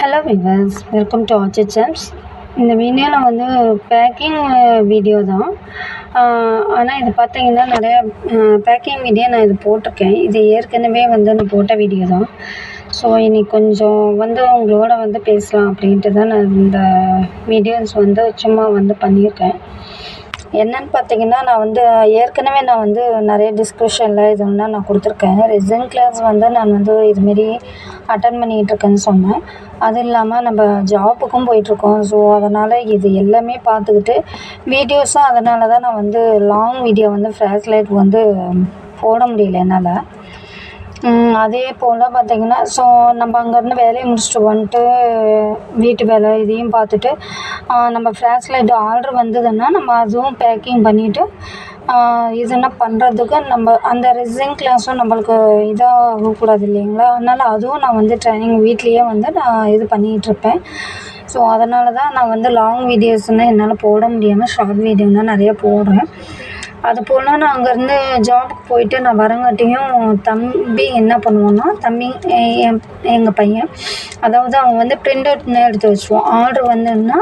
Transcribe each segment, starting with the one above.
Hello viewers, welcome to Orchid Sams. இந்த வீடியோவில் வந்து பேக்கிங் வீடியோ தான். ஆனால் இது பார்த்தீங்கன்னா நிறையா பேக்கிங் வீடியோ நான் இது போட்டிருக்கேன். இது ஏற்கனவே வந்து நான் போட்ட வீடியோ தான். ஸோ இன்னைக்கு கொஞ்சம் வந்து உங்களோட வந்து பேசலாம் அப்படின்ட்டு தான் நான் இந்த வீடியோஸ் வந்து சும்மா வந்து பண்ணியிருக்கேன். என்னன்னு பார்த்தீங்கன்னா, நான் ஏற்கனவே நிறைய டிஸ்கிரிப்ஷனில் இதெல்லாம் நான் கொடுத்துருக்கேன். ரெசின் கிளாஸ் நான் இதுமாரி அட்டன் பண்ணிகிட்டு இருக்கேன்னு சொன்னேன். அது இல்லாமல் நம்ம ஜாப்புக்கும் போயிட்டுருக்கோம். ஸோ அதனால் இது எல்லாமே பார்த்துக்கிட்டு வீடியோஸும் அதனால தான் நான் லாங் வீடியோ ஃப்ளாஷ் லைட் போட முடியல என்னால். அதே போல் பார்த்திங்கன்னா, ஸோ நம்ம அங்கேருந்து வேலையை முடிச்சுட்டு வந்துட்டு வீட்டு வேலை இதையும் பார்த்துட்டு நம்ம ஃப்ளாஷ் லைட் ஆர்டர் வந்ததுன்னா நம்ம அதுவும் பேக்கிங் பண்ணிவிட்டு இதெல்லாம் பண்ணுறதுக்கு நம்ம அந்த ரெசின் கிளாஸும் நம்மளுக்கு இதாகக்கூடாது இல்லைங்களா. அதனால் அதுவும் நான் ட்ரைனிங் வீட்லேயே நான் இது பண்ணிகிட்ருப்பேன். ஸோ அதனால தான் நான் லாங் வீடியோஸ்னால் என்னால் போட முடியாமல் ஷார்ட் வீடியோனா நிறையா போடுறேன். அதுபோல் நான் அங்கேருந்து ஜாபுக்கு போயிட்டு நான் வரங்காட்டியும் தம்பி என்ன பண்ணுவான்னா, எங்கள் பையன் அதாவது அவன் பிரிண்ட் அவுட்னு எடுத்து வச்சுருவான். ஆர்டர் வந்ததுன்னா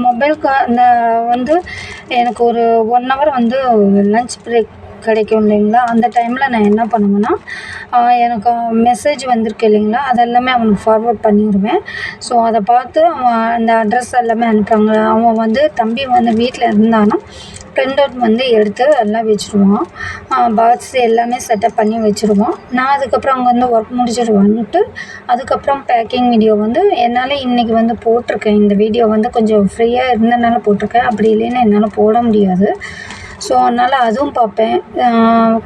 மொபைலுக்கு எனக்கு ஒரு 1 ஹவர் லன்ச் பிரேக் கிடைக்கும் இல்லைங்களா. அந்த டைமில் நான் என்ன பண்ணுவேன்னா, எனக்கு மெசேஜ் வந்திருக்கு இல்லைங்களா, அதெல்லாமே அவனுக்கு ஃபார்வர்ட் பண்ணிவிடுவேன். ஸோ அதை பார்த்து அவன் அந்த அட்ரஸ் எல்லாமே அனுப்புவாங்க. அவன் தம்பி வீட்டில் இருந்தான்னா பிரிண்ட் அவுட் எடுத்து எல்லாம் வச்சுருவான். பாக்ஸ் எல்லாமே செட்டப் பண்ணி வச்சுருவான். நான் அதுக்கப்புறம் அங்கே ஒர்க் முடிச்சுட்டு வந்துட்டு அதுக்கப்புறம் பேக்கிங் வீடியோ என்னால் இன்றைக்கி போட்டிருக்கேன். இந்த வீடியோ கொஞ்சம் ஃப்ரீயாக இருந்தனால போட்டிருக்கேன். அப்படி இல்லைன்னா என்னால் போட முடியாது. ஸோ அதனால் அதுவும் பார்ப்பேன்.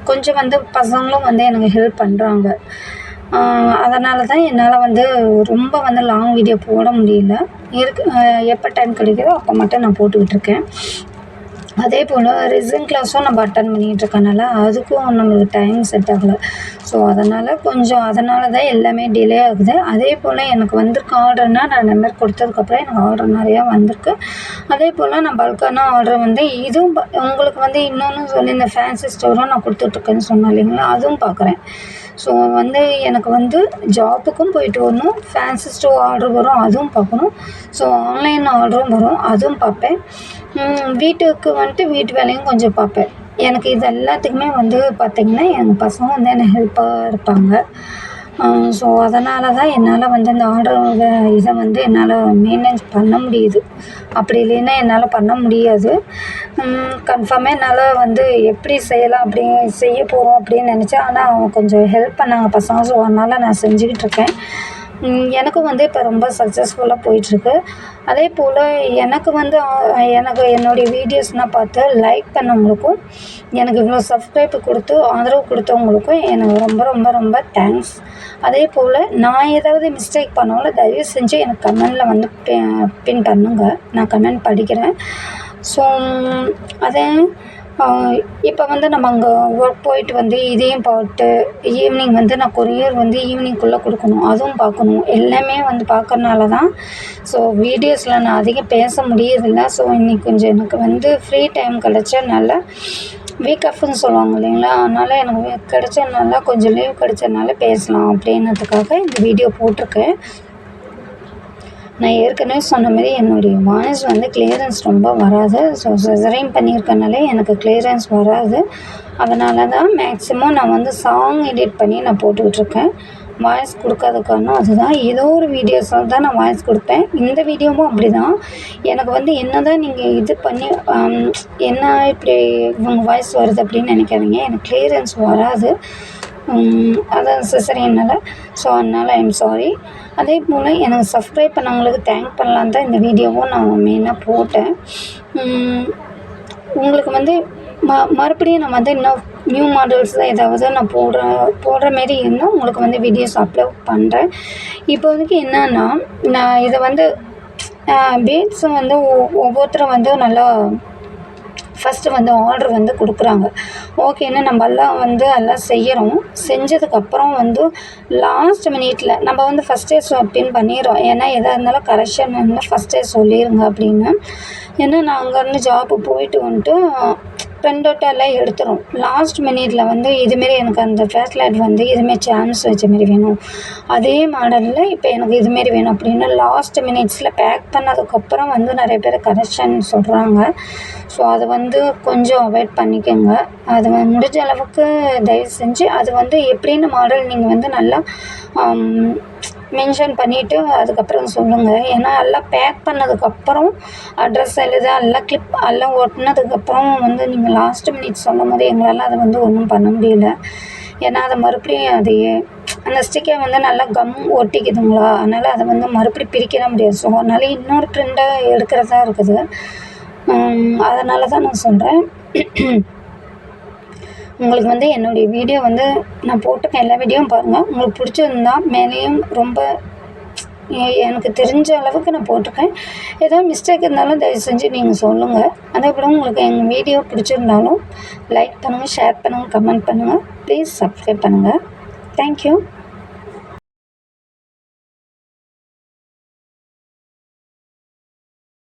கொஞ்சம் பசங்களும் எனக்கு ஹெல்ப் பண்ணுறாங்க. அதனால தான் என்னால் ரொம்ப லாங் வீடியோ போட முடியல. எப்போ டைம் கிடைக்குதோ அப்போ மட்டும் நான் போட்டுக்கிட்டு இருக்கேன். அதே போல் ரெசின் கிளாஸும் நம்ம அட்டன் பண்ணிகிட்ருக்கனால அதுக்கும் நம்மளுக்கு டைம் செட் ஆகலை. ஸோ அதனால தான் எல்லாமே டிலே ஆகுது. அதே போல் எனக்கு வந்திருக்க ஆர்டர்னால் நான் நம்பர் கொடுத்ததுக்கப்புறம் எனக்கு ஆர்டர் நிறையா வந்திருக்கு. அதே போல் நான் பல்கான ஆர்டர் இதுவும் உங்களுக்கு இன்னொன்று சொல்லி இந்த ஃபேன்சி ஸ்டோரும் நான் கொடுத்துட்ருக்கேன்னு சொன்னேன் இல்லைங்களா, அதுவும் பார்க்குறேன். ஸோ எனக்கு ஜாப்புக்கும் போயிட்டு வரணும், ஃபேன்சி ஸ்டோர் ஆர்டர் வரும் அதுவும் பார்க்கணும். ஸோ ஆன்லைன் ஆர்டரும் வரும் அதுவும் பார்ப்பேன். வீட்டுக்கு வீட்டு வேலையும் கொஞ்சம் பார்ப்பேன். எனக்கு இது எல்லாத்துக்குமே பார்த்திங்கன்னா எங்கள் பசங்க எனக்கு ஹெல்ப்பாக இருப்பாங்க. ஸோ அதனால தான் என்னால் இந்த ஆர்டர் இதை என்னால் மெயின்டெனன்ஸ் பண்ண முடியுது. அப்படி இல்லைன்னா என்னால் பண்ண முடியாது. கன்ஃபார்மாக என்னால் எப்படி செய்யலாம் செய்ய போகிறோம் அப்படின்னு நினச்சேன். ஆனால் அவங்க கொஞ்சம் ஹெல்ப் பண்ணாங்க பசங்க. ஸோ அதனால் நான் செஞ்சுக்கிட்ருக்கேன். எனக்கும் இப்போ ரொம்ப சக்ஸஸ்ஃபுல்லாக போயிட்டுருக்கு. அதே போல் எனக்கு என்னுடைய வீடியோஸ்னால் பார்த்து லைக் பண்ணவங்களுக்கும் எனக்கு இவ்வளோ சப்ஸ்கிரைப் கொடுத்து ஆதரவு கொடுத்தவங்களுக்கும் எனக்கு ரொம்ப ரொம்ப ரொம்ப தேங்க்ஸ். அதே போல் நான் ஏதாவது மிஸ்டேக் பண்ணாலும் தயவு செஞ்சு எனக்கு கமெண்டில் பின் பண்ணுங்க. நான் கமெண்ட் படிக்கிறேன். ஸோ அதே இப்போ நம்ம அங்கே ஒர்க் போயிட்டு இதையும் பார்த்து ஈவினிங் நான் கொரியர் ஈவினிங்குள்ளே கொடுக்கணும், அதுவும் பார்க்கணும். எல்லாமே பார்க்கறனால தான் ஸோ வீடியோஸில் நான் அதிகம் பேச முடியறதில்ல. ஸோ இன்றைக்கி கொஞ்சம் எனக்கு ஃப்ரீ டைம் கிடச்சனால வீக் ஆஃப்னு சொல்லுவாங்க இல்லைங்களா, அதனால் எனக்கு கிடச்சதுனால கொஞ்சம் லீவ் கிடச்சதுனால பேசலாம் அப்படின்றதுக்காக இந்த வீடியோ போட்டிருக்கேன். நான் ஏற்கனவே சொன்ன மாதிரி என்னுடைய வாய்ஸ் கிளியரன்ஸ் ரொம்ப வராது. ஸோ சிசரிங் பண்ணியிருக்கனாலே எனக்கு கிளியரன்ஸ் வராது. அதனால தான் மேக்ஸிமம் நான் சாங் எடிட் பண்ணி நான் போட்டுக்கிட்டுருக்கேன். வாய்ஸ் கொடுக்காத காரணம் அதுதான். ஏதோ ஒரு வீடியோஸில் தான் நான் வாய்ஸ் கொடுப்பேன். இந்த வீடியோவும் அப்படி தான். எனக்கு என்ன தான் நீங்கள் இது பண்ணி என்ன இப்படி உங்கள் வாய்ஸ் வருது அப்படின்னு நினைக்காதீங்க. எனக்கு கிளியரன்ஸ் வராது. அதான் சிசரியனால். ஸோ அதனால் ஐ எம் சாரி. அதே போல் எனக்கு சப்ஸ்கிரைப் பண்ணவங்களுக்கு தேங்க் பண்ணலான்னு தான் இந்த வீடியோவும் நான் மெயினாக போட்டேன். உங்களுக்கு மறுபடியும் நான் இன்னும் நியூ மாடல்ஸ் தான் ஏதாவது நான் போடுற மாரி இருந்தால் உங்களுக்கு வீடியோஸ் அப்லோட் பண்ணுறேன். இப்போதைக்கு என்னன்னா, நான் இதை பீட்ஸ் ஒவ்வொருத்தரும் நல்லா ஃபஸ்ட்டு ஆர்டர் கொடுக்குறாங்க. ஓகேன்னு நம்ம எல்லாம் செய்கிறோம். செஞ்சதுக்கப்புறம் லாஸ்ட் மினிட்ல நம்ம ஃபஸ்ட்டே பின் பண்ணிடுறோம். ஏன்னா எதாக இருந்தாலும் கரெக்ஷன் ஃபஸ்ட்டே சொல்லிடுங்க அப்படின்னு. ஏன்னா நான் அங்கேருந்து ஜாப்பு போயிட்டு பிரிண்ட் அவுட் எல்லாம் எடுத்துரும். லாஸ்ட் மினிட்ல வந்து இதுமாரி எனக்கு அந்த ஃப்ளாஷ் லைட் வந்து இதுமாரி சான்ஸ் வச்ச மாரி வேணும், அதே மாடலில் இப்போ எனக்கு இதுமாரி வேணும் அப்படின்னு லாஸ்ட் மினிட்ஸில் பேக் பண்ணதுக்கப்புறம் வந்து நிறைய பேர் கரெக்ஷன் சொல்கிறாங்க. ஸோ அதை வந்து கொஞ்சம் அவாய்ட் பண்ணிக்கோங்க. அது முடிஞ்ச அளவுக்கு தயவு செஞ்சு அது வந்து எப்படின்னு மாடல் நீங்கள் வந்து நல்லா மென்ஷன் பண்ணிவிட்டு அதுக்கப்புறம் சொல்லுங்கள். ஏன்னா எல்லாம் பேக் பண்ணதுக்கப்புறம் அட்ரஸ் எழுத எல்லாம் கிளிப் எல்லாம் ஒட்டினதுக்கப்புறம் வந்து நீங்கள் லாஸ்ட் மினிட் சொல்லும்போது எங்களால் அதை வந்து ஒன்றும் பண்ண முடியல. ஏன்னா அதை மறுபடியும் அது அந்த ஸ்டிக்கர் வந்து நல்லா கம் ஒட்டிக்குதுங்களா, அதனால் அதை வந்து மறுபடியும் பிரிக்க முடியாது. ஸோ அதனால் இன்னொரு பிரிண்டை எடுக்கிறதா இருக்குது. அதனால தான் நான் சொல்கிறேன். உங்களுக்கு வந்து என்னுடைய வீடியோ வந்து நான் போட்டிருக்க எல்லா வீடியோவும் பாருங்கள். உங்களுக்கு பிடிச்சிருந்தா மேலேயும் ரொம்ப எனக்கு தெரிஞ்ச அளவுக்கு நான் போட்டிருக்கேன். ஏதோ மிஸ்டேக் இருந்தாலும் தயவு செஞ்சு நீங்கள் சொல்லுங்கள். அதேபோல் உங்களுக்கு எங்கள் வீடியோ பிடிச்சிருந்தாலும் லைக் பண்ணுங்கள், ஷேர் பண்ணுங்கள், கமெண்ட் பண்ணுங்கள். ப்ளீஸ் சப்ஸ்கிரைப் பண்ணுங்கள். தேங்க்யூ.